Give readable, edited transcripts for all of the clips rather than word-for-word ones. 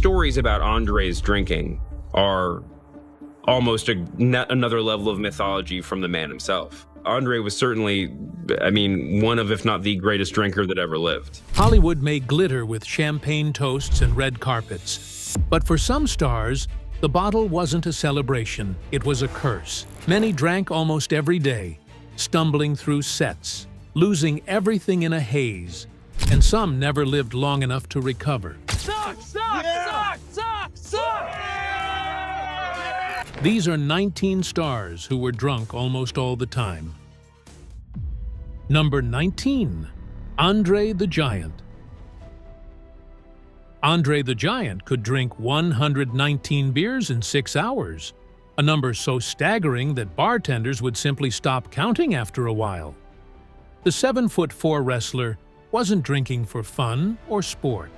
stories about Andre's drinking are almost another level of mythology from the man himself. Andre was certainly, one of, if not the greatest drinker that ever lived. Hollywood may glitter with champagne toasts and red carpets, but for some stars, the bottle wasn't a celebration, it was a curse. Many drank almost every day, stumbling through sets, losing everything in a haze, and some never lived long enough to recover. Suck! These are 19 stars who were drunk almost all the time. Number 19. Andre the Giant. Andre the Giant could drink 119 beers in 6 hours, a number so staggering that bartenders would simply stop counting after a while. The 7'4" wrestler wasn't drinking for fun or sport.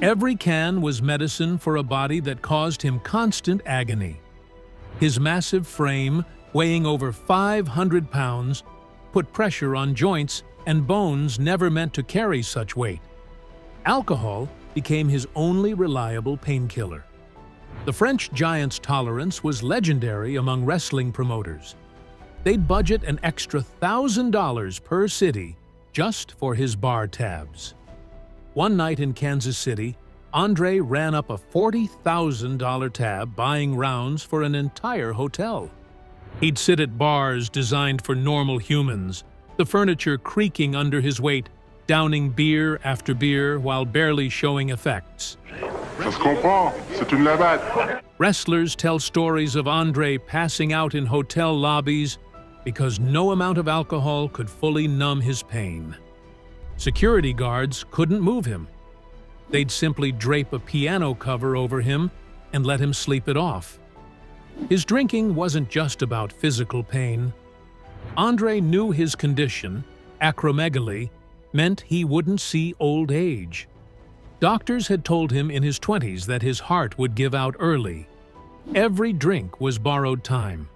Every can was medicine for a body that caused him constant agony. His massive frame, weighing over 500 pounds, put pressure on joints and bones never meant to carry such weight. Alcohol became his only reliable painkiller. The French Giant's tolerance was legendary among wrestling promoters. They'd budget an extra $1,000 per city just for his bar tabs. One night in Kansas City, Andre ran up a $40,000 tab buying rounds for an entire hotel. He'd sit at bars designed for normal humans, the furniture creaking under his weight, downing beer after beer while barely showing effects. Ça se comprend, c'est une lavade. Wrestlers tell stories of Andre passing out in hotel lobbies because no amount of alcohol could fully numb his pain. Security guards couldn't move him. They'd simply drape a piano cover over him and let him sleep it off. His drinking wasn't just about physical pain. Andre knew his condition, acromegaly, meant he wouldn't see old age. Doctors had told him in his 20s that his heart would give out early. Every drink was borrowed time.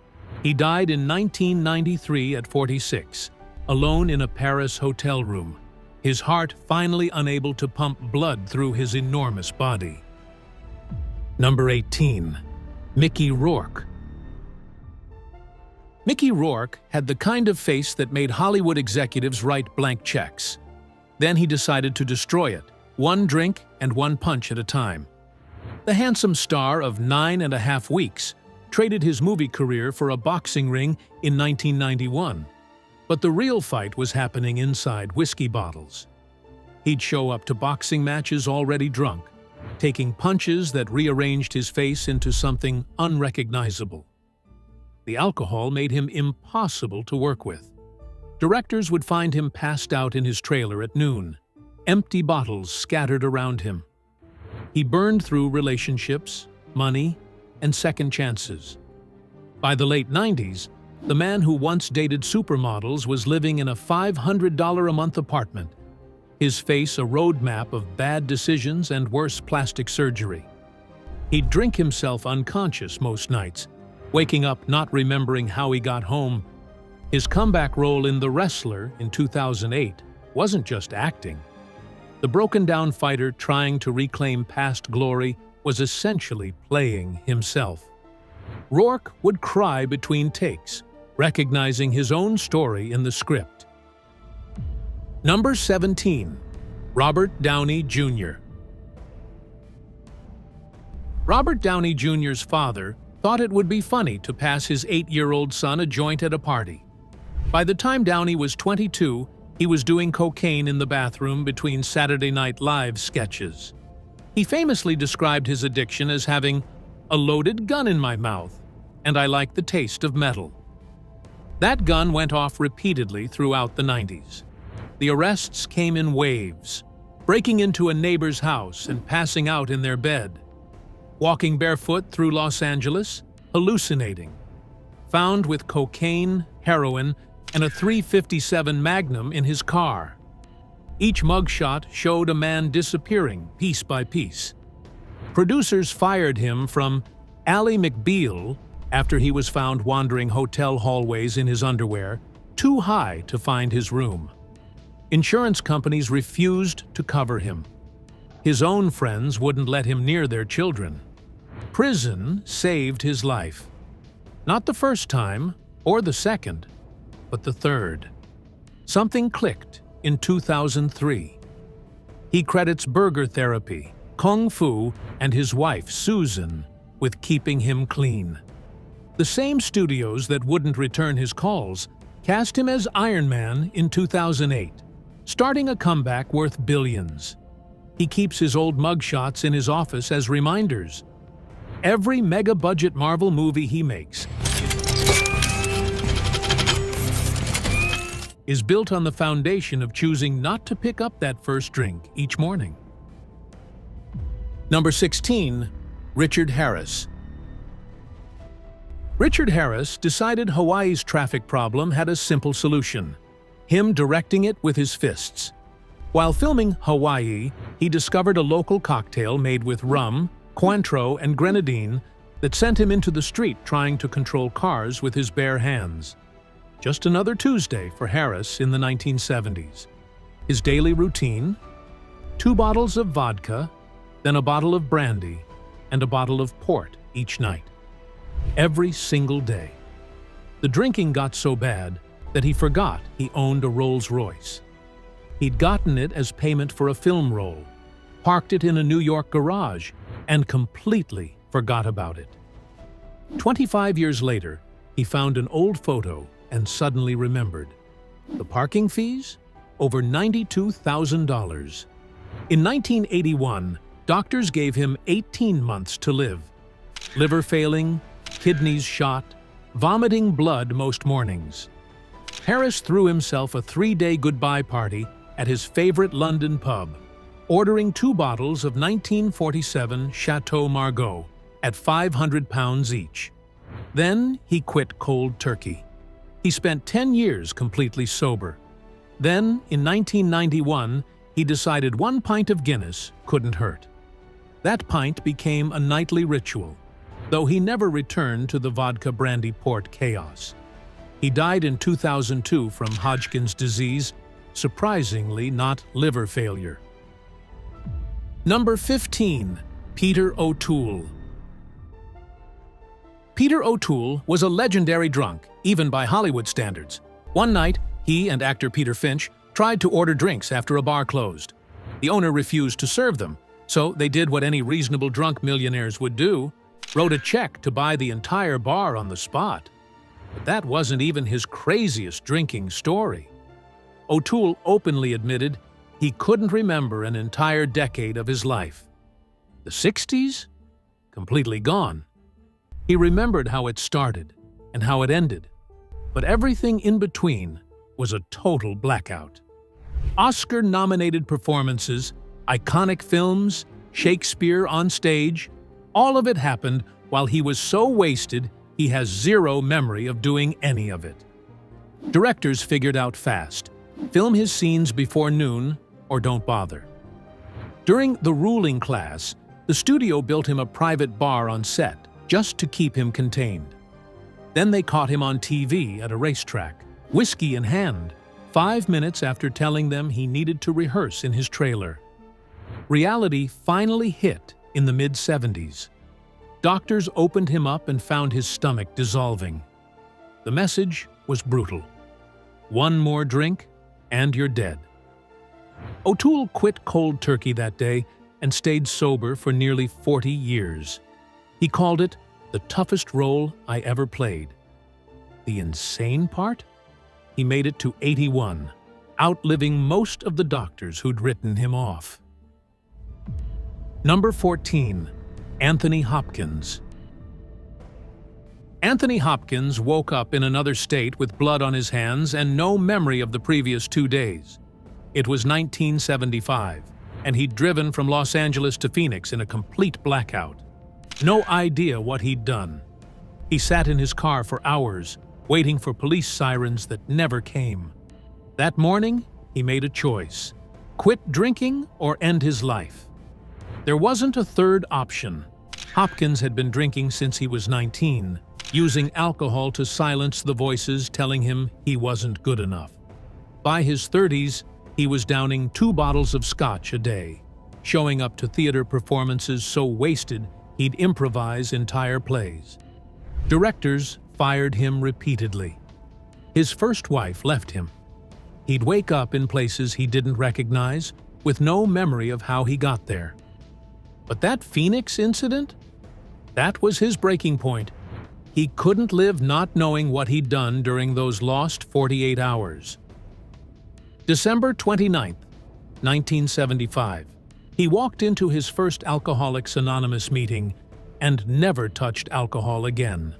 He died in 1993 at 46, alone in a Paris hotel room, his heart finally unable to pump blood through his enormous body. Number 18. Mickey Rourke. Mickey Rourke had the kind of face that made Hollywood executives write blank checks. Then he decided to destroy it, one drink and one punch at a time. The handsome star of 9.5 Weeks traded his movie career for a boxing ring in 1991. But the real fight was happening inside whiskey bottles. He'd show up to boxing matches already drunk, taking punches that rearranged his face into something unrecognizable. The alcohol made him impossible to work with. Directors would find him passed out in his trailer at noon, empty bottles scattered around him. He burned through relationships, money, and second chances. By the late 90s, the man who once dated supermodels was living in a $500 a month apartment, his face a roadmap of bad decisions and worse plastic surgery. He'd drink himself unconscious most nights, waking up not remembering how he got home. His comeback role in The Wrestler in 2008 wasn't just acting. The broken-down fighter trying to reclaim past glory was essentially playing himself. Rourke would cry between takes, recognizing his own story in the script. Number 17. Robert Downey Jr. Robert Downey Jr.'s father thought it would be funny to pass his 8-year-old son a joint at a party. By the time Downey was 22, he was doing cocaine in the bathroom between Saturday Night Live sketches. He famously described his addiction as having a loaded gun in my mouth, and I like the taste of metal. That gun went off repeatedly throughout the 90s. The arrests came in waves, breaking into a neighbor's house and passing out in their bed, walking barefoot through Los Angeles, hallucinating, found with cocaine, heroin, and a .357 Magnum in his car. Each mugshot showed a man disappearing piece by piece. Producers fired him from Ally McBeal after he was found wandering hotel hallways in his underwear, too high to find his room. Insurance companies refused to cover him. His own friends wouldn't let him near their children. Prison saved his life. Not the first time, or the second, but the third. Something clicked in 2003. He credits burger therapy, kung fu, and his wife, Susan, with keeping him clean. The same studios that wouldn't return his calls cast him as Iron Man in 2008, starting a comeback worth billions. He keeps his old mugshots in his office as reminders. Every mega-budget Marvel movie he makes is built on the foundation of choosing not to pick up that first drink each morning. Number 16. Richard Harris. Richard Harris decided Hawaii's traffic problem had a simple solution: him directing it with his fists. While filming Hawaii, he discovered a local cocktail made with rum, Cointreau, and grenadine that sent him into the street trying to control cars with his bare hands. Just another Tuesday for Harris in the 1970s. His daily routine: 2 bottles of vodka, then a bottle of brandy, and a bottle of port each night. Every single day. The drinking got so bad that he forgot he owned a Rolls-Royce. He'd gotten it as payment for a film role, parked it in a New York garage, and completely forgot about it. 25 years later, he found an old photo and suddenly remembered. The parking fees? Over $92,000. In 1981, doctors gave him 18 months to live. Liver failing, kidneys shot, vomiting blood most mornings. Harris threw himself a 3-day goodbye party at his favorite London pub, ordering 2 bottles of 1947 Chateau Margaux at £500 each. Then he quit cold turkey. He spent 10 years completely sober. Then, in 1991, he decided 1 pint of Guinness couldn't hurt. That pint became a nightly ritual, though he never returned to the vodka brandy port chaos. He died in 2002 from Hodgkin's disease, surprisingly not liver failure. Number 15. Peter O'Toole. Peter O'Toole was a legendary drunk, even by Hollywood standards. One night, he and actor Peter Finch tried to order drinks after a bar closed. The owner refused to serve them, so they did what any reasonable drunk millionaires would do: wrote a check to buy the entire bar on the spot. But that wasn't even his craziest drinking story. O'Toole openly admitted he couldn't remember an entire decade of his life. The 60s? Completely gone. He remembered how it started and how it ended, but everything in between was a total blackout. Oscar-nominated performances, iconic films, Shakespeare on stage, all of it happened while he was so wasted he has zero memory of doing any of it. Directors figured out fast: film his scenes before noon or don't bother. During the ruling class, the studio built him a private bar on set just to keep him contained. Then they caught him on TV at a racetrack, whiskey in hand, 5 minutes after telling them he needed to rehearse in his trailer. Reality finally hit in the mid-70s. Doctors opened him up and found his stomach dissolving. The message was brutal: 1 more drink and you're dead. O'Toole quit cold turkey that day and stayed sober for nearly 40 years. He called it the toughest role I ever played. The insane part? He made it to 81, outliving most of the doctors who'd written him off. Number 14. Anthony Hopkins. Anthony Hopkins woke up in another state with blood on his hands and no memory of the previous 2 days. It was 1975, and he'd driven from Los Angeles to Phoenix in a complete blackout. No idea what he'd done. He sat in his car for hours, waiting for police sirens that never came. That morning, he made a choice: quit drinking or end his life. There wasn't a third option. Hopkins had been drinking since he was 19, using alcohol to silence the voices telling him he wasn't good enough. By his 30s, he was downing 2 bottles of scotch a day. showing up to theater performances so wasted he'd improvise entire plays. Directors fired him repeatedly. His first wife left him. He'd wake up in places he didn't recognize, with no memory of how he got there. But that Phoenix incident? That was his breaking point. He couldn't live not knowing what he'd done during those lost 48 hours. December 29th, 1975. He walked into his first Alcoholics Anonymous meeting and never touched alcohol again.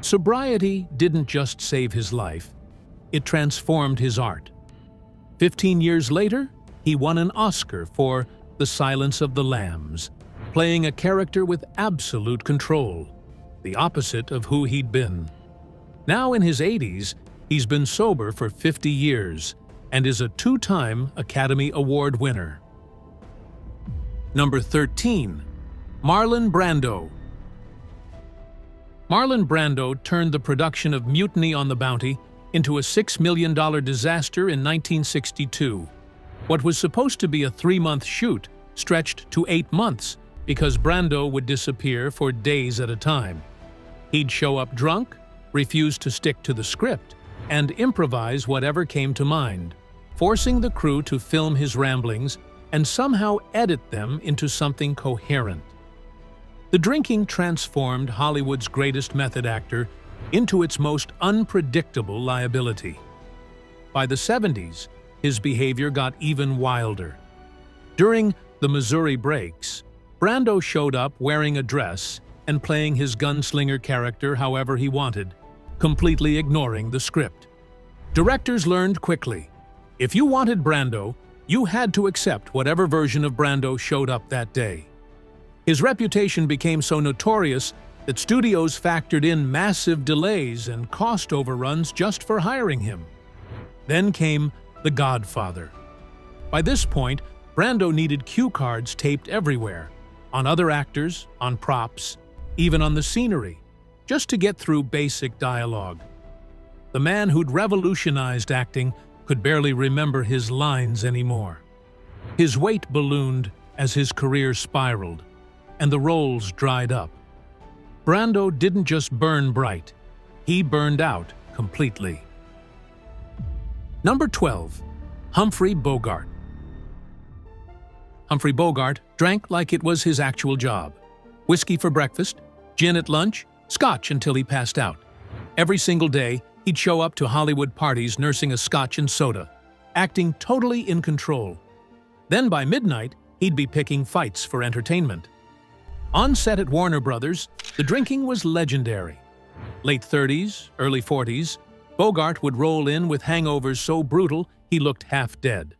Sobriety didn't just save his life, it transformed his art. 15 years later, he won an Oscar for The Silence of the Lambs, playing a character with absolute control, the opposite of who he'd been. Now in his 80s, he's been sober for 50 years and is a two-time Academy Award winner. Number 13. Marlon Brando. Marlon Brando turned the production of Mutiny on the Bounty into a $6 million disaster in 1962. What was supposed to be a 3-month shoot stretched to 8 months because Brando would disappear for days at a time. He'd show up drunk, refuse to stick to the script, and improvise whatever came to mind, forcing the crew to film his ramblings and somehow edit them into something coherent. The drinking transformed Hollywood's greatest method actor into its most unpredictable liability. By the 70s, his behavior got even wilder. During the Missouri breaks, Brando showed up wearing a dress and playing his gunslinger character however he wanted, completely ignoring the script. Directors learned quickly, if you wanted Brando, you had to accept whatever version of Brando showed up that day. His reputation became so notorious that studios factored in massive delays and cost overruns just for hiring him. Then came The Godfather. By this point, Brando needed cue cards taped everywhere, on other actors, on props, even on the scenery, just to get through basic dialogue. The man who'd revolutionized acting could barely remember his lines anymore. His weight ballooned as his career spiraled, and the roles dried up. Brando didn't just burn bright, he burned out completely. Number 12. Humphrey Bogart. Humphrey Bogart drank like it was his actual job. Whiskey for breakfast, gin at lunch, scotch until he passed out. Every single day, he'd show up to Hollywood parties nursing a scotch and soda, acting totally in control. Then by midnight, he'd be picking fights for entertainment. On set at Warner Brothers, the drinking was legendary. Late 30s, early 40s, Bogart would roll in with hangovers so brutal he looked half dead.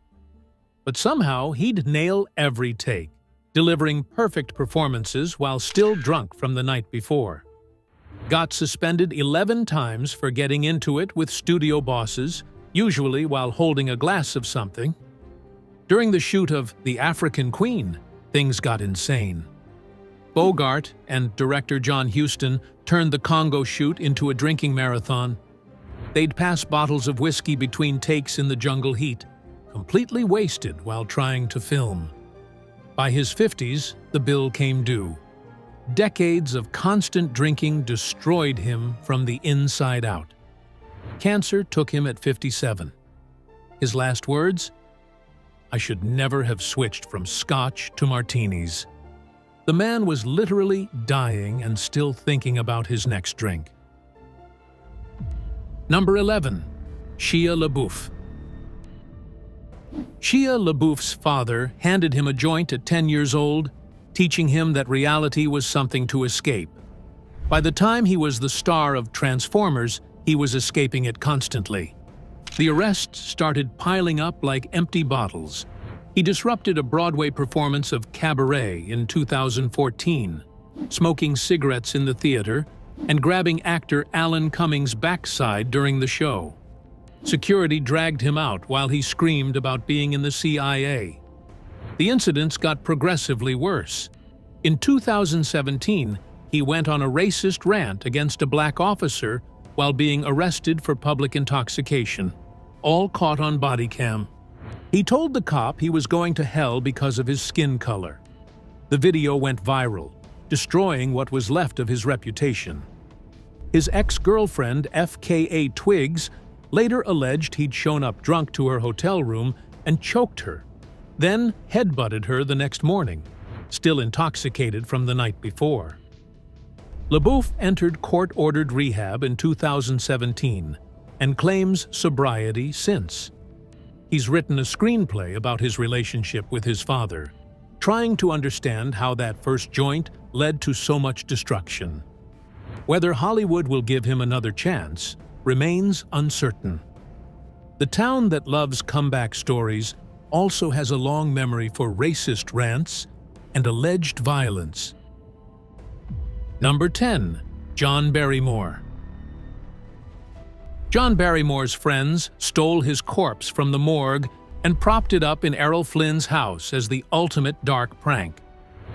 But somehow he'd nail every take, delivering perfect performances while still drunk from the night before. Got suspended 11 times for getting into it with studio bosses, usually while holding a glass of something. During the shoot of The African Queen, things got insane. Bogart and director John Huston turned the Congo shoot into a drinking marathon. They'd pass bottles of whiskey between takes in the jungle heat, completely wasted while trying to film. By his 50s, the bill came due. Decades of constant drinking destroyed him from the inside out. Cancer took him at 57. His last words? "I should never have switched from scotch to martinis." The man was literally dying and still thinking about his next drink. Number 11. Shia LaBeouf. Shia LaBeouf's father handed him a joint at 10 years old, teaching him that reality was something to escape. By the time he was the star of Transformers, he was escaping it constantly. The arrests started piling up like empty bottles. He disrupted a Broadway performance of Cabaret in 2014, smoking cigarettes in the theater and grabbing actor Alan Cummings' backside during the show. Security dragged him out while he screamed about being in the CIA. The incidents got progressively worse. In 2017, he went on a racist rant against a black officer while being arrested for public intoxication, all caught on body cam. He told the cop he was going to hell because of his skin color. The video went viral, destroying what was left of his reputation. His ex-girlfriend, FKA Twigs, later alleged he'd shown up drunk to her hotel room and choked her, then headbutted her the next morning, still intoxicated from the night before. LaBeouf entered court-ordered rehab in 2017 and claims sobriety since. He's written a screenplay about his relationship with his father, trying to understand how that first joint led to so much destruction. Whether Hollywood will give him another chance remains uncertain. The town that loves comeback stories also has a long memory for racist rants and alleged violence. Number 10. John Barrymore. John Barrymore's friends stole his corpse from the morgue and propped it up in Errol Flynn's house as the ultimate dark prank.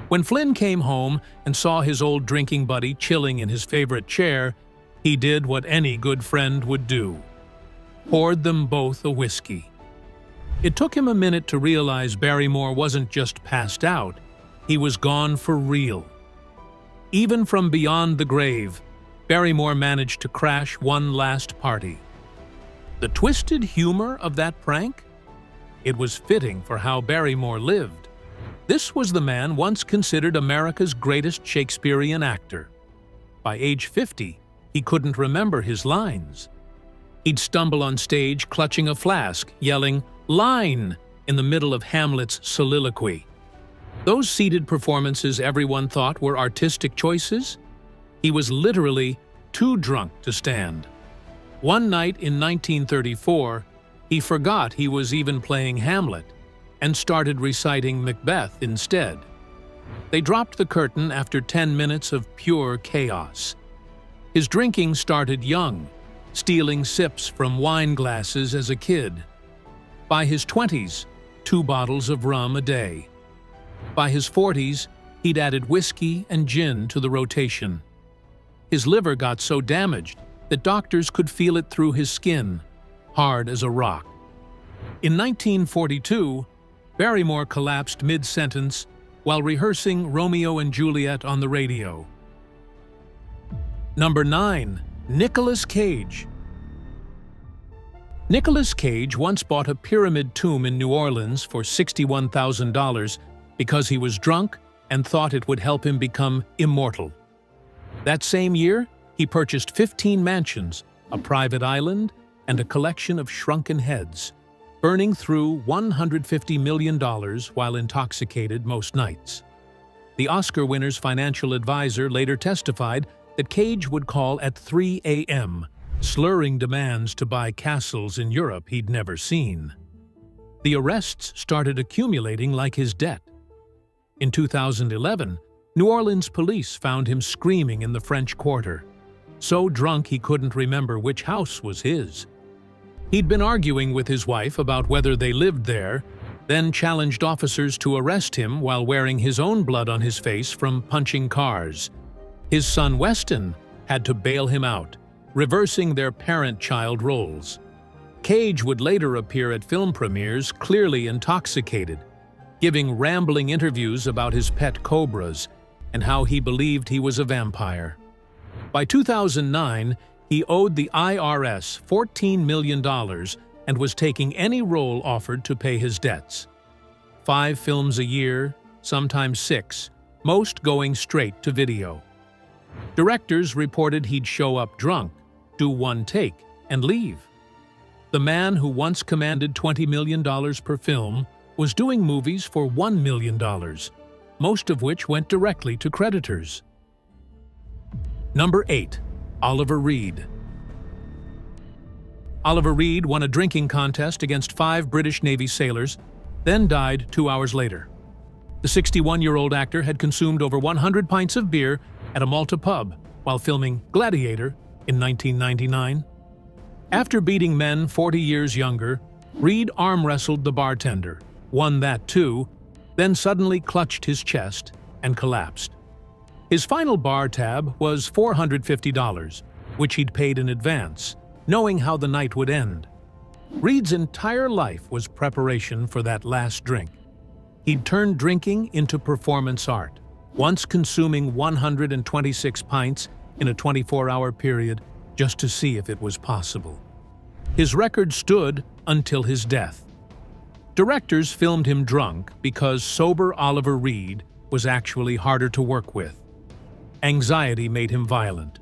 When Flynn came home and saw his old drinking buddy chilling in his favorite chair, he did what any good friend would do: poured them both a whiskey. It took him a minute to realize Barrymore wasn't just passed out, he was gone for real. Even from beyond the grave, Barrymore managed to crash one last party. The twisted humor of that prank? It was fitting for how Barrymore lived. This was the man once considered America's greatest Shakespearean actor. By age 50, he couldn't remember his lines. He'd stumble on stage clutching a flask, yelling, "Line!" in the middle of Hamlet's soliloquy. Those seated performances everyone thought were artistic choices? He was literally too drunk to stand. One night in 1934, he forgot he was even playing Hamlet and started reciting Macbeth instead. They dropped the curtain after 10 minutes of pure chaos. His drinking started young, stealing sips from wine glasses as a kid. By his 20s, 2 bottles of rum a day. By his 40s, he'd added whiskey and gin to the rotation. His liver got so damaged that doctors could feel it through his skin, hard as a rock. In 1942, Barrymore collapsed mid-sentence while rehearsing Romeo and Juliet on the radio. Number 9. Nicolas Cage. Nicolas Cage once bought a pyramid tomb in New Orleans for $61,000 because he was drunk and thought it would help him become immortal. That same year, he purchased 15 mansions, a private island, and a collection of shrunken heads, burning through $150 million while intoxicated most nights. The Oscar winner's financial advisor later testified that Cage would call at 3 a.m., slurring demands to buy castles in Europe he'd never seen. The arrests started accumulating like his debt. In 2011, New Orleans police found him screaming in the French Quarter, so drunk he couldn't remember which house was his. He'd been arguing with his wife about whether they lived there, then challenged officers to arrest him while wearing his own blood on his face from punching cars. His son Weston had to bail him out, reversing their parent-child roles. Cage would later appear at film premieres clearly intoxicated, giving rambling interviews about his pet cobras and how he believed he was a vampire. By 2009, he owed the IRS $14 million and was taking any role offered to pay his debts. 5 films a year, sometimes 6, most going straight to video. Directors reported he'd show up drunk, do one take, and leave. The man who once commanded $20 million per film was doing movies for $1 million, most of which went directly to creditors. Number 8. Oliver Reed. Oliver Reed won a drinking contest against 5 British Navy sailors, then died 2 hours later. The 61-year-old actor had consumed over 100 pints of beer at a Malta pub while filming Gladiator in 1999. After beating men 40 years younger, Reed arm-wrestled the bartender, won that too, then suddenly clutched his chest and collapsed. His final bar tab was $450, which he'd paid in advance, knowing how the night would end. Reed's entire life was preparation for that last drink. He'd turned drinking into performance art, once consuming 126 pints in a 24-hour period just to see if it was possible. His record stood until his death. Directors filmed him drunk because sober Oliver Reed was actually harder to work with. Anxiety made him violent,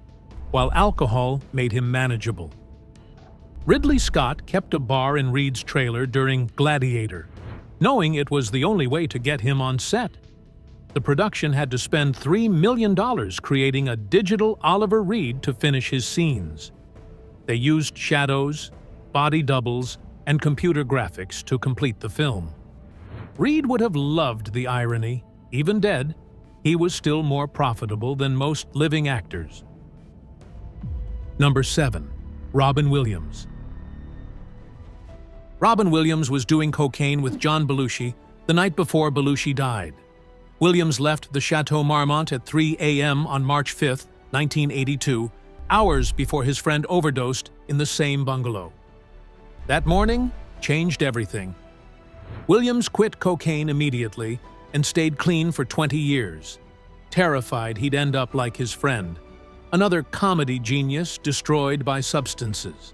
while alcohol made him manageable. Ridley Scott kept a bar in Reed's trailer during Gladiator, knowing it was the only way to get him on set. The production had to spend $3 million creating a digital Oliver Reed to finish his scenes. They used shadows, body doubles, and computer graphics to complete the film. Reed would have loved the irony. Even dead, he was still more profitable than most living actors. Number 7. Robin Williams. Robin Williams was doing cocaine with John Belushi the night before Belushi died. Williams left the Chateau Marmont at 3 a.m. on March 5, 1982, hours before his friend overdosed in the same bungalow. That morning changed everything. Williams quit cocaine immediately and stayed clean for 20 years, terrified he'd end up like his friend, another comedy genius destroyed by substances.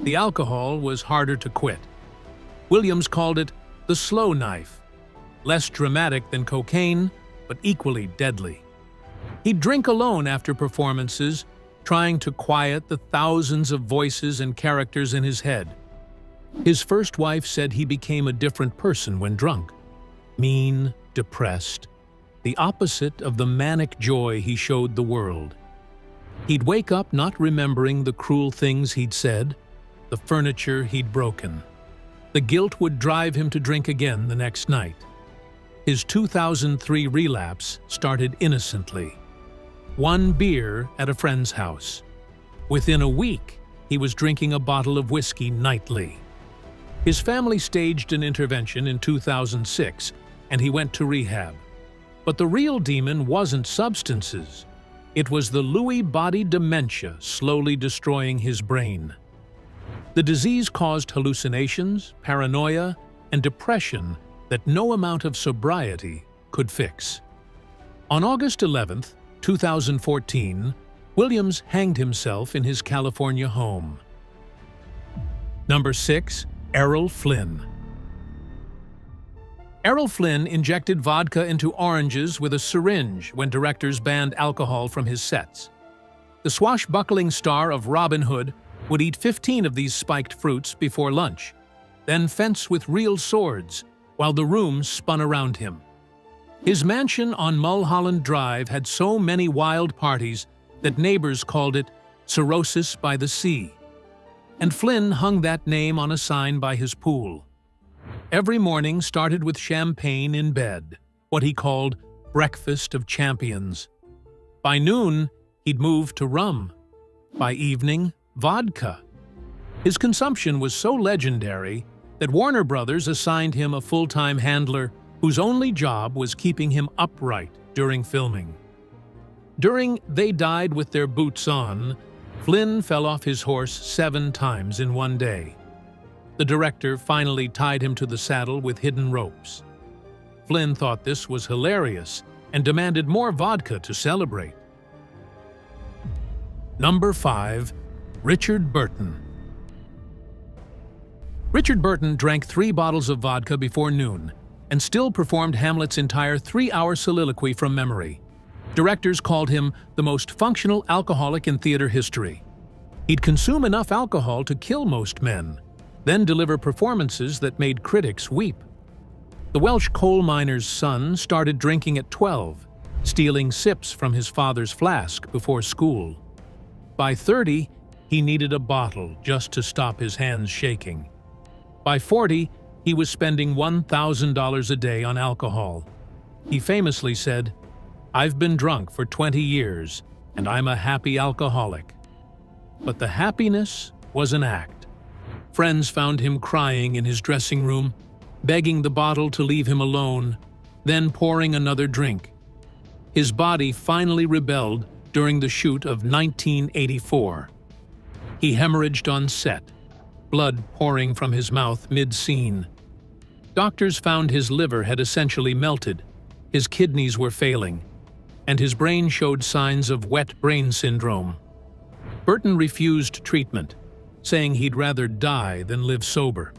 The alcohol was harder to quit. Williams called it the slow knife, less dramatic than cocaine, but equally deadly. He'd drink alone after performances, trying to quiet the thousands of voices and characters in his head. His first wife said he became a different person when drunk. Mean, depressed, the opposite of the manic joy he showed the world. He'd wake up not remembering the cruel things he'd said, the furniture he'd broken. The guilt would drive him to drink again the next night. His 2003 relapse started innocently. One beer at a friend's house. Within a week, he was drinking a bottle of whiskey nightly. His family staged an intervention in 2006, and he went to rehab. But the real demon wasn't substances. It was the Lewy body dementia slowly destroying his brain. The disease caused hallucinations, paranoia, and depression that no amount of sobriety could fix. On August 11, 2014, Williams hanged himself in his California home. Number 6. Errol Flynn. Errol Flynn injected vodka into oranges with a syringe when directors banned alcohol from his sets. The swashbuckling star of Robin Hood would eat 15 of these spiked fruits before lunch, then fence with real swords while the room spun around him. His mansion on Mulholland Drive had so many wild parties that neighbors called it Cirrhosis by the Sea. And Flynn hung that name on a sign by his pool. Every morning started with champagne in bed, what he called breakfast of champions. By noon, he'd moved to rum. By evening, vodka. His consumption was so legendary that Warner Brothers assigned him a full-time handler whose only job was keeping him upright during filming. During They Died with Their Boots On, Flynn fell off his horse 7 times in one day. The director finally tied him to the saddle with hidden ropes. Flynn thought this was hilarious and demanded more vodka to celebrate. Number 5. Richard Burton. Richard Burton drank 3 bottles of vodka before noon and still performed Hamlet's entire 3-hour soliloquy from memory. Directors called him the most functional alcoholic in theater history. He'd consume enough alcohol to kill most men, then deliver performances that made critics weep. The Welsh coal miner's son started drinking at 12, stealing sips from his father's flask before school. By 30, he needed a bottle just to stop his hands shaking. By 40, he was spending $1,000 a day on alcohol. He famously said, "I've been drunk for 20 years, and I'm a happy alcoholic." But the happiness was an act. Friends found him crying in his dressing room, begging the bottle to leave him alone, then pouring another drink. His body finally rebelled during the shoot of 1984. He hemorrhaged on set. blood pouring from his mouth mid-scene. Doctors found his liver had essentially melted, his kidneys were failing, and his brain showed signs of wet brain syndrome. Burton refused treatment, saying he'd rather die than live sober.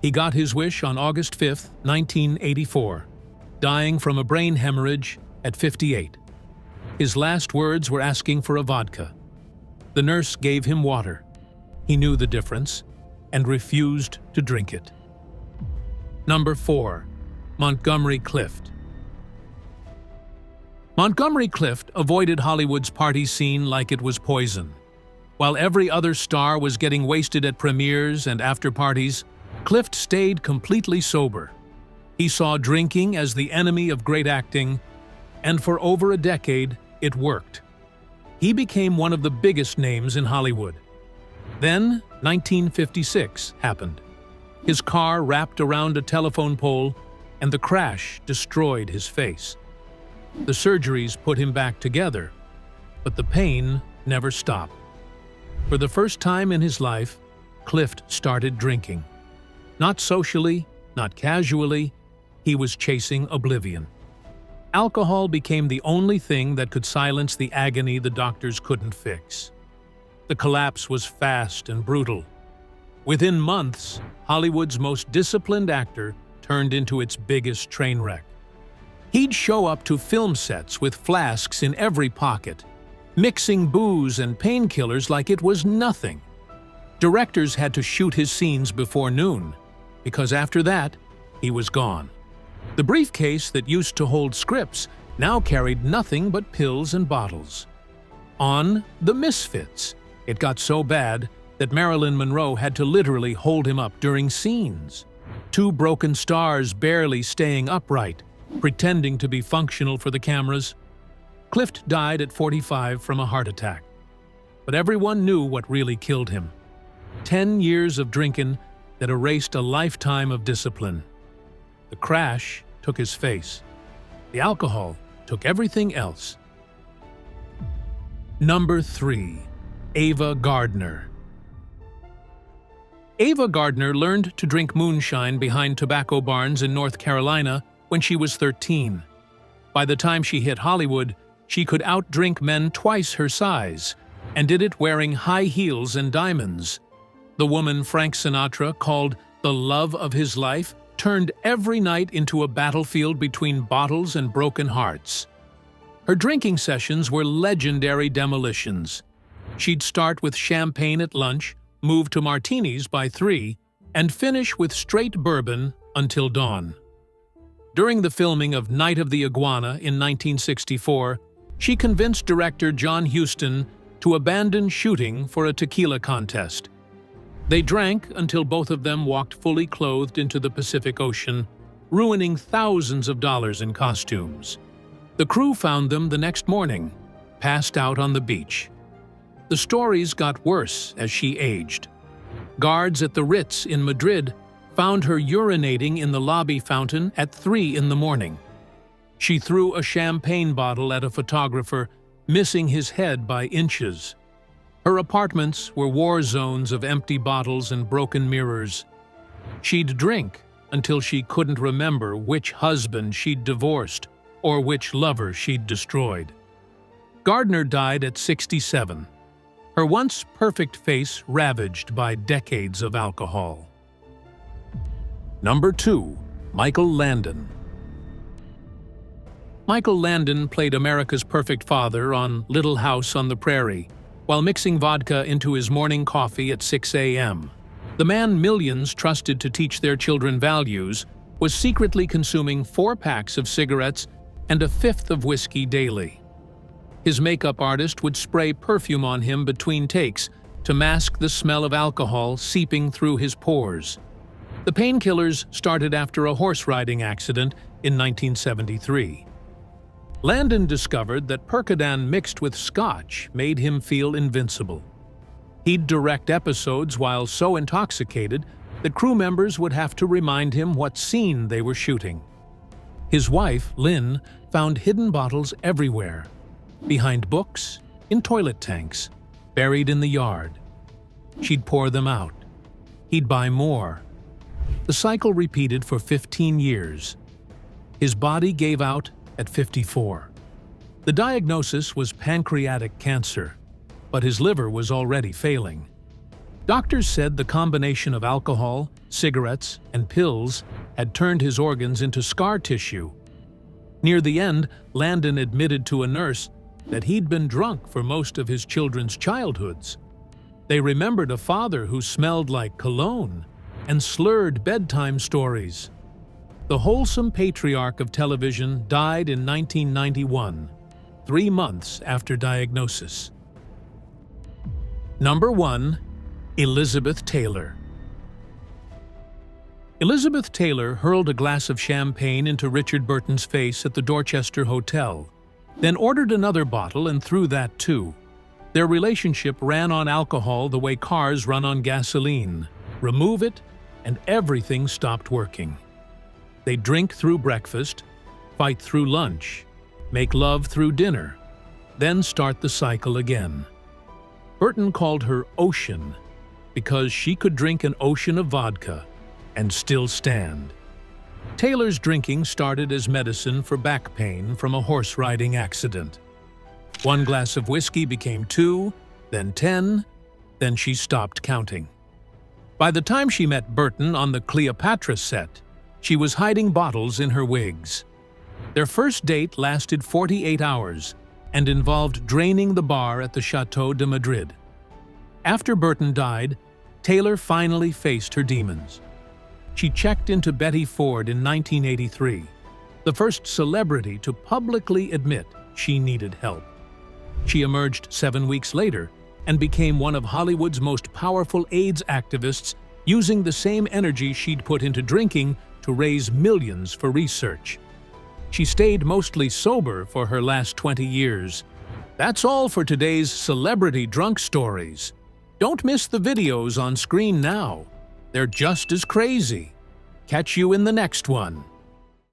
He got his wish on August 5, 1984, dying from a brain hemorrhage at 58. His last words were asking for a vodka. The nurse gave him water. He knew the difference and refused to drink it. Number 4. Montgomery Clift. Montgomery Clift avoided Hollywood's party scene like it was poison. While every other star was getting wasted at premieres and after parties, Clift stayed completely sober. He saw drinking as the enemy of great acting, and for over a decade, it worked. He became one of the biggest names in Hollywood. Then, 1956 happened. His car wrapped around a telephone pole, and the crash destroyed his face. The surgeries put him back together, but the pain never stopped. For the first time in his life, Clift started drinking. Not socially, not casually, he was chasing oblivion. Alcohol became the only thing that could silence the agony the doctors couldn't fix. The collapse was fast and brutal. Within months, Hollywood's most disciplined actor turned into its biggest train wreck. He'd show up to film sets with flasks in every pocket, mixing booze and painkillers like it was nothing. Directors had to shoot his scenes before noon, because after that, he was gone. The briefcase that used to hold scripts now carried nothing but pills and bottles. On The Misfits, it got so bad that Marilyn Monroe had to literally hold him up during scenes. 2 broken stars barely staying upright, pretending to be functional for the cameras. Clift died at 45 from a heart attack. But everyone knew what really killed him. 10 years of drinking that erased a lifetime of discipline. The crash took his face. The alcohol took everything else. Number 3. Ava Gardner. Ava Gardner learned to drink moonshine behind tobacco barns in North Carolina when she was 13. By the time she hit Hollywood, she could outdrink men twice her size, and did it wearing high heels and diamonds. The woman Frank Sinatra called the love of his life turned every night into a battlefield between bottles and broken hearts. Her drinking sessions were legendary demolitions. She'd start with champagne at lunch, move to martinis by 3, and finish with straight bourbon until dawn. During the filming of Night of the Iguana in 1964, she convinced director John Huston to abandon shooting for a tequila contest. They drank until both of them walked fully clothed into the Pacific Ocean, ruining thousands of dollars in costumes. The crew found them the next morning, passed out on the beach. The stories got worse as she aged. Guards at the Ritz in Madrid found her urinating in the lobby fountain at 3 in the morning. She threw a champagne bottle at a photographer, missing his head by inches. Her apartments were war zones of empty bottles and broken mirrors. She'd drink until she couldn't remember which husband she'd divorced or which lover she'd destroyed. Gardner died at 67, her once perfect face ravaged by decades of alcohol. Number 2. Michael Landon. Michael Landon played America's perfect father on Little House on the Prairie, while mixing vodka into his morning coffee at 6 a.m. The man millions trusted to teach their children values was secretly consuming 4 packs of cigarettes and a 5th of whiskey daily. His makeup artist would spray perfume on him between takes to mask the smell of alcohol seeping through his pores. The painkillers started after a horse riding accident in 1973. Landon discovered that Percodan mixed with scotch made him feel invincible. He'd direct episodes while so intoxicated that crew members would have to remind him what scene they were shooting. His wife, Lynn, found hidden bottles everywhere, behind books, in toilet tanks, buried in the yard. She'd pour them out, he'd buy more. The cycle repeated for 15 years. His body gave out at 54. The diagnosis was pancreatic cancer, but his liver was already failing. Doctors said the combination of alcohol, cigarettes, and pills had turned his organs into scar tissue. Near the end, Landon admitted to a nurse that he'd been drunk for most of his children's childhoods. They remembered a father who smelled like cologne and slurred bedtime stories. The wholesome patriarch of television died in 1991, 3 months after diagnosis. Number 1. Elizabeth Taylor. Elizabeth Taylor hurled a glass of champagne into Richard Burton's face at the Dorchester Hotel, then ordered another bottle and threw that too. Their relationship ran on alcohol the way cars run on gasoline. Remove it, and everything stopped working. They drink through breakfast, fight through lunch, make love through dinner, then start the cycle again. Burton called her Ocean because she could drink an ocean of vodka and still stand. Taylor's drinking started as medicine for back pain from a horse riding accident. 1 glass of whiskey became 2, then 10, then she stopped counting. By the time she met Burton on the Cleopatra set, she was hiding bottles in her wigs. Their first date lasted 48 hours and involved draining the bar at the Chateau de Madrid. After Burton died, Taylor finally faced her demons. She checked into Betty Ford in 1983, the first celebrity to publicly admit she needed help. She emerged 7 weeks later and became one of Hollywood's most powerful AIDS activists, using the same energy she'd put into drinking to raise millions for research. She stayed mostly sober for her last 20 years. That's all for today's Celebrity Drunk Stories. Don't miss the videos on screen now. They're just as crazy. Catch you in the next one.